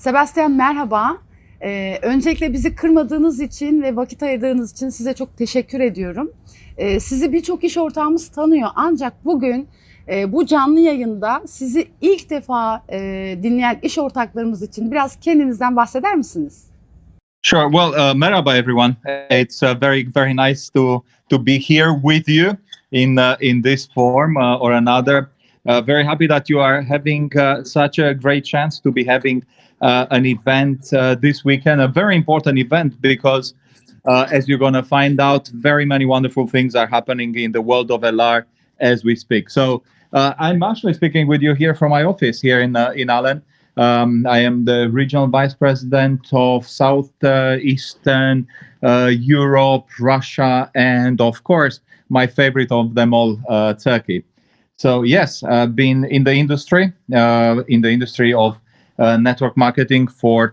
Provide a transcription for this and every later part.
Sebastian merhaba. Öncelikle bizi kırmadığınız için ve vakit ayırdığınız için size çok teşekkür ediyorum. Sizi birçok iş ortağımız tanıyor ancak bugün bu canlı yayında sizi ilk defa dinleyen iş ortaklarımız için biraz kendinizden bahseder misiniz? Sure. Well, merhaba everyone. It's very nice to be here with you in this form or another. Very happy that you are having such a great chance to be having an event this weekend, a very important event because, as you're going to find out, very many wonderful things are happening in the world of LR as we speak. So I'm actually speaking with you here from my office here in Allen. I am the regional vice president of Southeastern Europe, Russia, and of course, my favorite of them all, Turkey. So yes, I've been in the industry of network marketing for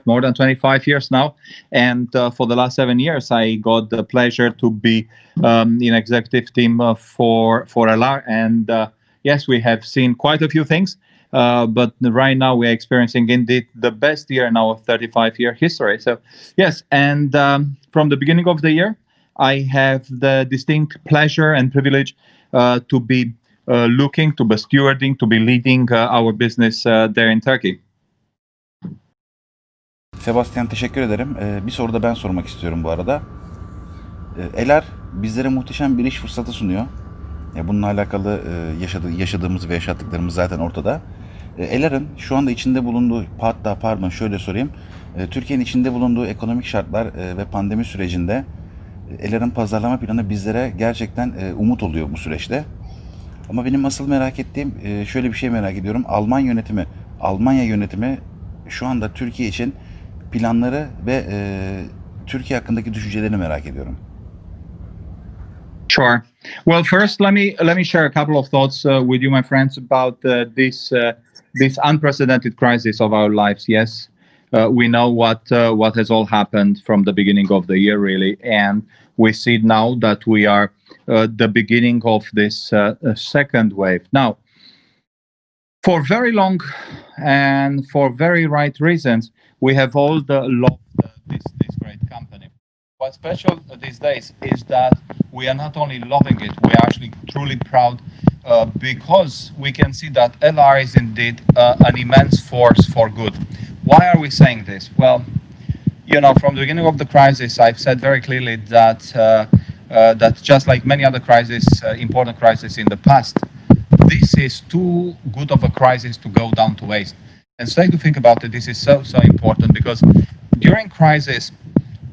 more than 25 years now. And for the last 7 years, I got the pleasure to be in executive team for LR. And yes, we have seen quite a few things. But right now we are experiencing indeed the best year in our 35-year history. So yes, and from the beginning of the year, I have the distinct pleasure and privilege to be looking, to be stewarding, to be leading our business there in Turkey. Sebastian teşekkür ederim. Bir soru da ben sormak istiyorum bu arada. LR bizlere muhteşem bir iş fırsatı sunuyor. Bununla alakalı yaşadığımız ve yaşattıklarımız zaten ortada. LR'ın şu anda içinde bulunduğu, şöyle sorayım. Türkiye'nin içinde bulunduğu ekonomik şartlar ve pandemi sürecinde LR'ın pazarlama planı bizlere gerçekten umut oluyor bu süreçte. Ama benim asıl merak ettiğim, şöyle bir şey merak ediyorum. Almanya yönetimi şu anda Türkiye için planları ve Türkiye hakkındaki düşüncelerini merak ediyorum. Sure. Well, first, let me share a couple of thoughts with you, my friends, about this unprecedented crisis of our lives. Yes, we know what has all happened from the beginning of the year, really, and we see now that we are the beginning of this second wave. Now, for very long and for very right reasons, we have all loved this great company. What's special these days is that we are not only loving it, we are actually truly proud because we can see that LR is indeed an immense force for good. Why are we saying this? Well, from the beginning of the crisis, I've said very clearly that that just like many other important crises in the past, this is too good of a crisis to go down to waste. And so to think about it, this is so important because during crisis,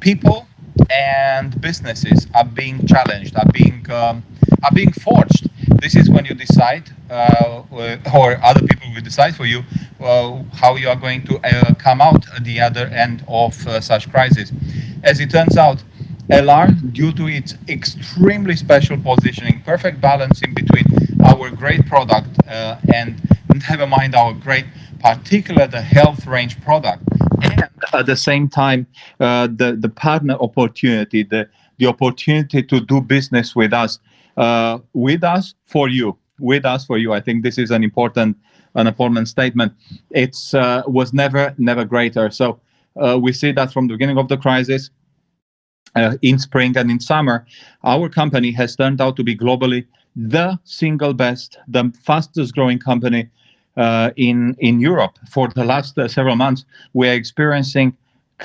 people and businesses are being challenged, are being forged. This is when you decide, or other people will decide for you, how you are going to come out at the other end of such crisis. As it turns out, LR, due to its extremely special positioning, perfect balance in between our great product and never mind our great, particular the health range product, and at the same time the partner opportunity, the opportunity to do business with us for you. I think this is an important statement. It's was never greater. So we see that from the beginning of the crisis, in spring and in summer, our company has turned out to be globally the single best, the fastest growing company in Europe. For the last several months, we are experiencing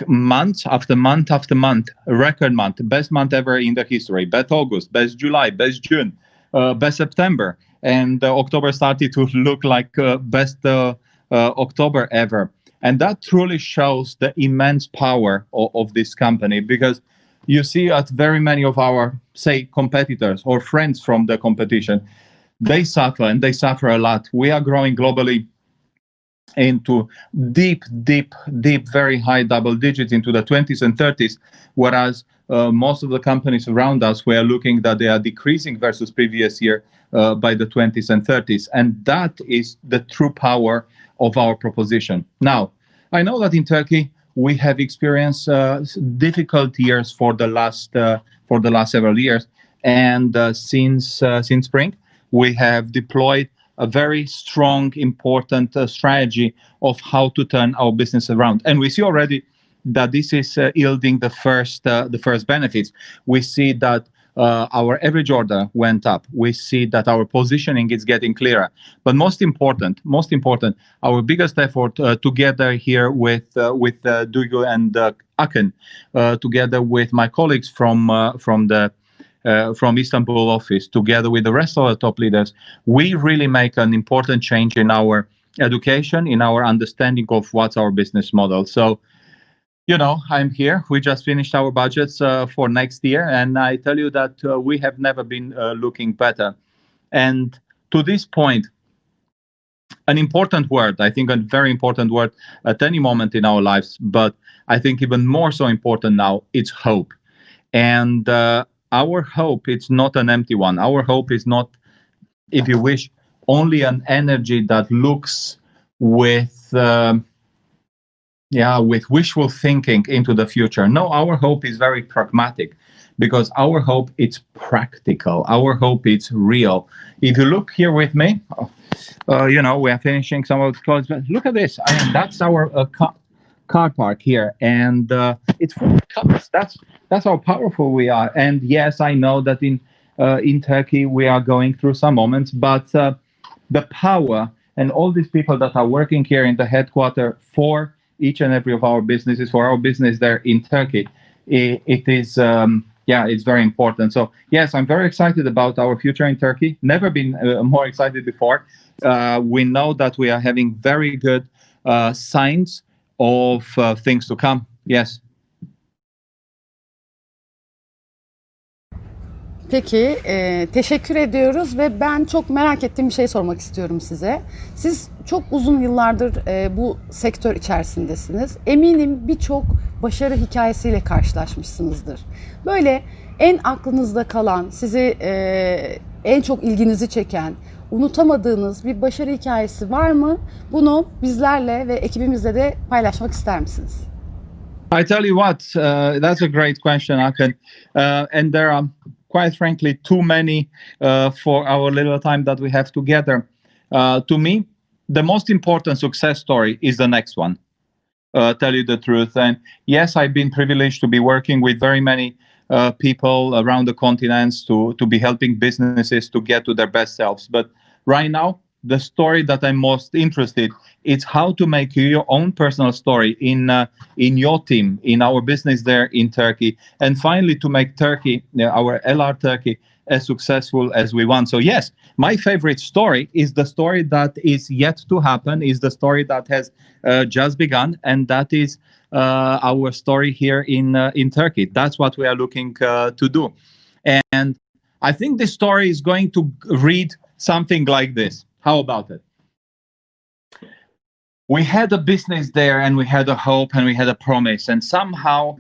month after month after month, a record month, best month ever in the history, best August, best July, best June, best September, and October started to look like best October ever. And that truly shows the immense power of this company, because you see at very many of our, say, competitors or friends from the competition, they suffer, and they suffer a lot. We are growing globally into deep, very high double digits, into the 20s and 30s, whereas most of the companies around us, we are looking that they are decreasing versus previous year by the 20s and 30s. And that is the true power of our proposition. Now, I know that in Turkey, we have experienced difficult years for the last several years, and since spring, we have deployed a very strong, important strategy of how to turn our business around. And we see already that this is yielding the first benefits. We see that our average order went up. We see that our positioning is getting clearer. But most important, our biggest effort together here with Duygu and Akın, together with my colleagues from Istanbul office, together with the rest of the top leaders, we really make an important change in our education, in our understanding of what's our business model. So, I'm here. We just finished our budgets for next year, and I tell you that we have never been looking better. And to this point, an important word, I think a very important word at any moment in our lives, but I think even more so important now, it's hope. And our hope, it's not an empty one. Our hope is not, if you wish, only an energy that looks with wishful thinking into the future. No, our hope is very pragmatic, because our hope is practical. Our hope is real. If you look here with me, we are finishing some of the clothes, but look at this. I mean, that's our car park here, and it's full of cars. That's how powerful we are. And yes, I know that in Turkey we are going through some moments, but the power and all these people that are working here in the headquarters for each and every of our businesses, for our business there in Turkey, it is it's very important. So yes, I'm very excited about our future in Turkey. Never been more excited before. We know that we are having very good signs of things to come. Yes. Peki, teşekkür ediyoruz ve ben çok merak ettiğim bir şey sormak istiyorum size. Siz çok uzun yıllardır bu sektör içerisindesiniz. Eminim birçok başarı hikayesiyle karşılaşmışsınızdır. Böyle en aklınızda kalan, sizi en çok ilginizi çeken, unutamadığınız bir başarı hikayesi var mı? Bunu bizlerle ve ekibimizle de paylaşmak ister misiniz? I tell you what, that's a great question, Akın. And there are, quite frankly, too many for our little time that we have together. To me, the most important success story is the next one. Tell you the truth. And yes, I've been privileged to be working with very many people around the continents to be helping businesses to get to their best selves. But right now, the story that I'm most interested is how to make your own personal story in your team, in our business there in Turkey, and finally to make Turkey, our LR Turkey, as successful as we want. So yes, my favorite story is the story that is yet to happen, is the story that has just begun, and that is our story here in Turkey. That's what we are looking to do. And I think this story is going to read something like this. How about it? We had a business there, and we had a hope, and we had a promise, and somehow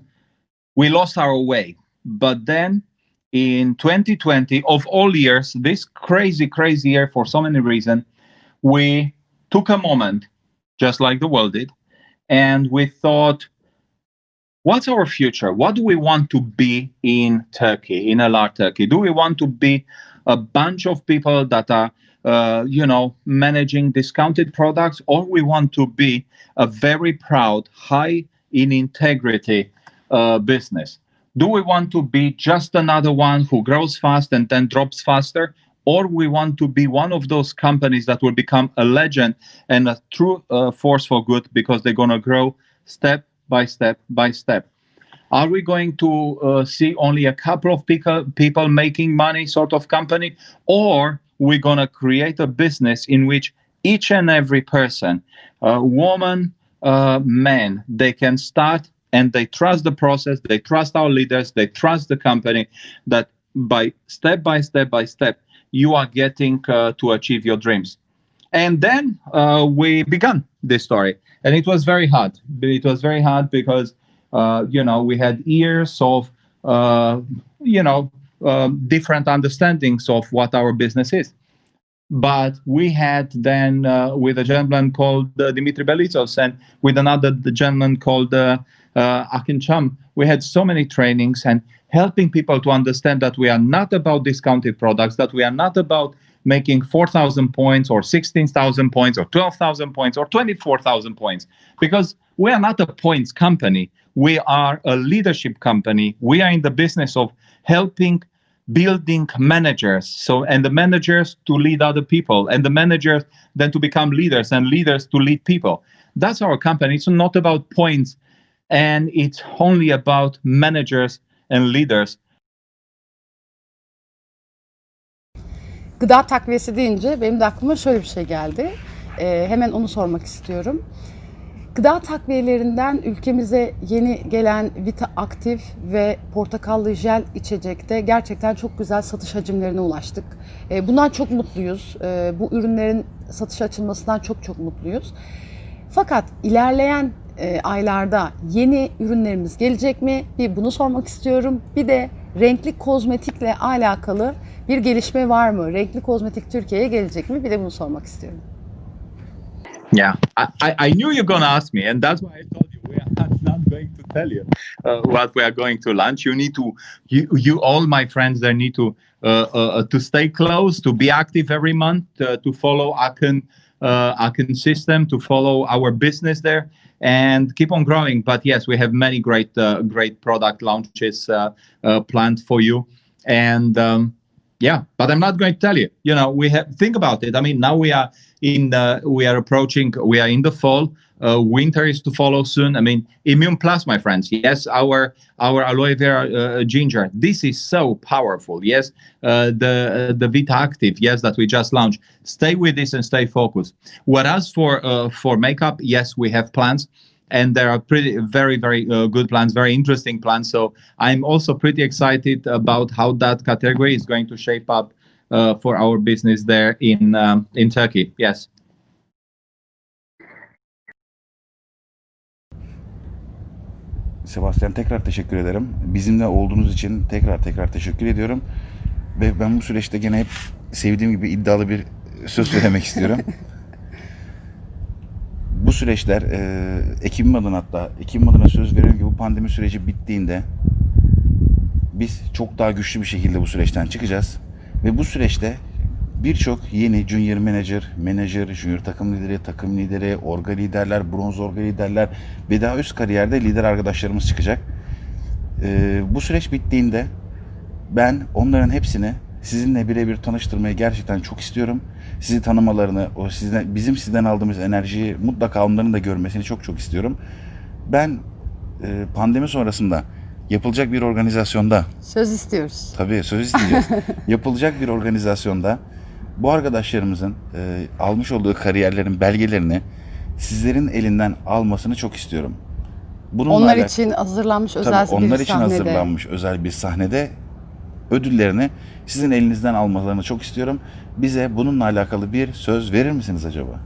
we lost our way. But then in 2020, of all years, this crazy year for so many reasons, we took a moment, just like the world did, and we thought, what's our future? What do we want to be in Turkey, in LR Turkey? Do we want to be a bunch of people that are managing discounted products, or we want to be a very proud, high in integrity business? Do we want to be just another one who grows fast and then drops faster, or we want to be one of those companies that will become a legend and a true force for good, because they're going to grow step by step by step? Are we going to see only a couple of people making money sort of company, or we're going to create a business in which each and every person, woman, man, they can start and they trust the process, they trust our leaders, they trust the company, that by step, you are getting to achieve your dreams. And then we began this story. And it was very hard. It was very hard because, we had years of, different understandings of what our business is. But we had then with a gentleman called Dimitri Belitsos, and with another gentleman called Akın Cham, we had so many trainings and helping people to understand that we are not about discounted products, that we are not about making 4,000 points or 16,000 points or 12,000 points or 24,000 points, because we are not a points company. We are a leadership company. We are in the business of helping building managers, so, and the managers to lead other people, and the managers then to become leaders, and leaders to lead people. That's our company. It's not about points, and it's only about managers and leaders. Gıda takviyesi deyince benim de aklıma şöyle bir şey geldi. Hemen onu sormak istiyorum. Gıda takviyelerinden ülkemize yeni gelen Vita Aktif ve portakallı jel içecekte gerçekten çok güzel satış hacimlerine ulaştık. Bundan çok mutluyuz. Bu ürünlerin satışa açılmasından çok mutluyuz. Fakat ilerleyen aylarda yeni ürünlerimiz gelecek mi? Bir bunu sormak istiyorum. Bir de renkli kozmetikle alakalı bir gelişme var mı? Renkli kozmetik Türkiye'ye gelecek mi? Bir de bunu sormak istiyorum. Yeah, I knew you're going to ask me, and that's why I told you we are not going to tell you what we are going to launch. You need to, you all my friends there need to stay close, to be active every month, to follow Akin system, to follow our business there, and keep on growing. But yes, we have many great product launches planned for you, and yeah, but I'm not going to tell you. You know, think about it. I mean, now we are in the fall. Winter is to follow soon. I mean, Immune Plus, my friends. Yes, our aloe vera ginger. This is so powerful. Yes, the Vita Active. Yes, that we just launched. Stay with this and stay focused. Whereas for makeup, yes, we have plans. And there are very good plans, very interesting plans. So I'm also pretty excited about how that category is going to shape up for our business there in Turkey. Yes. Sebastian, tekrar teşekkür ederim. Bizimle olduğunuz için tekrar teşekkür ediyorum. Ve ben bu süreçte gene hep sevdiğim gibi iddialı bir söz söylemek istiyorum. Bu süreçler ekibim adına söz veriyorum ki bu pandemi süreci bittiğinde biz çok daha güçlü bir şekilde bu süreçten çıkacağız. Ve bu süreçte birçok yeni junior manager, junior takım lideri, orga liderler, bronz orga liderler ve daha üst kariyerde lider arkadaşlarımız çıkacak. Bu süreç bittiğinde ben onların hepsini sizinle birebir tanıştırmayı gerçekten çok istiyorum. Sizi tanımalarını, bizim sizden aldığımız enerjiyi mutlaka onların da görmesini çok istiyorum. Ben pandemi sonrasında yapılacak bir organizasyonda... Söz istiyoruz. Tabii söz isteyeceğiz. Yapılacak bir organizasyonda bu arkadaşlarımızın almış olduğu kariyerlerin belgelerini sizlerin elinden almasını çok istiyorum. Onlar için hazırlanmış özel bir sahnede ödüllerini sizin elinizden almalarını çok istiyorum. Bize bununla alakalı bir söz verir misiniz acaba?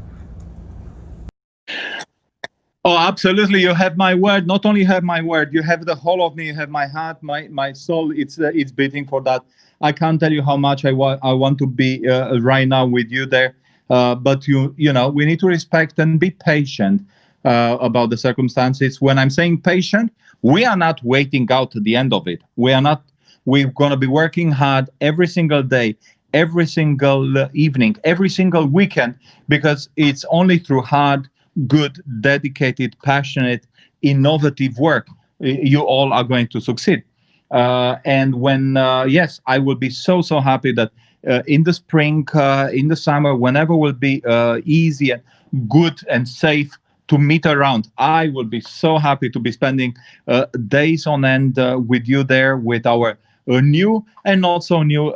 Oh, absolutely. You have my word. Not only have my word, you have the whole of me. You have my heart, my soul. It's beating for that. I can't tell you how much I want to be right now with you there. But you know, we need to respect and be patient about the circumstances. When I'm saying patient, we are not waiting out to the end of it. We're going to be working hard every single day, every single evening, every single weekend, because it's only through hard, good, dedicated, passionate, innovative work you all are going to succeed. And when, yes, I will be so happy that in the spring, in the summer, whenever will be easy and good and safe to meet around, I will be so happy to be spending days on end with you there, with our new and not so new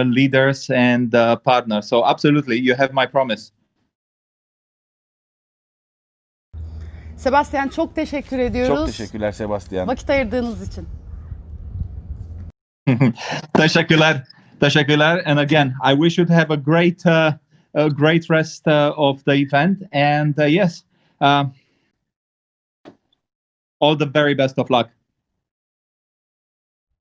leaders and partners. So absolutely, you have my promise. Sebastian, çok teşekkür ediyoruz. Çok teşekkürler Sebastian. Vakit ayırdığınız için. Teşekkürler. And again, I wish you to have a great rest of the event. And yes, all the very best of luck.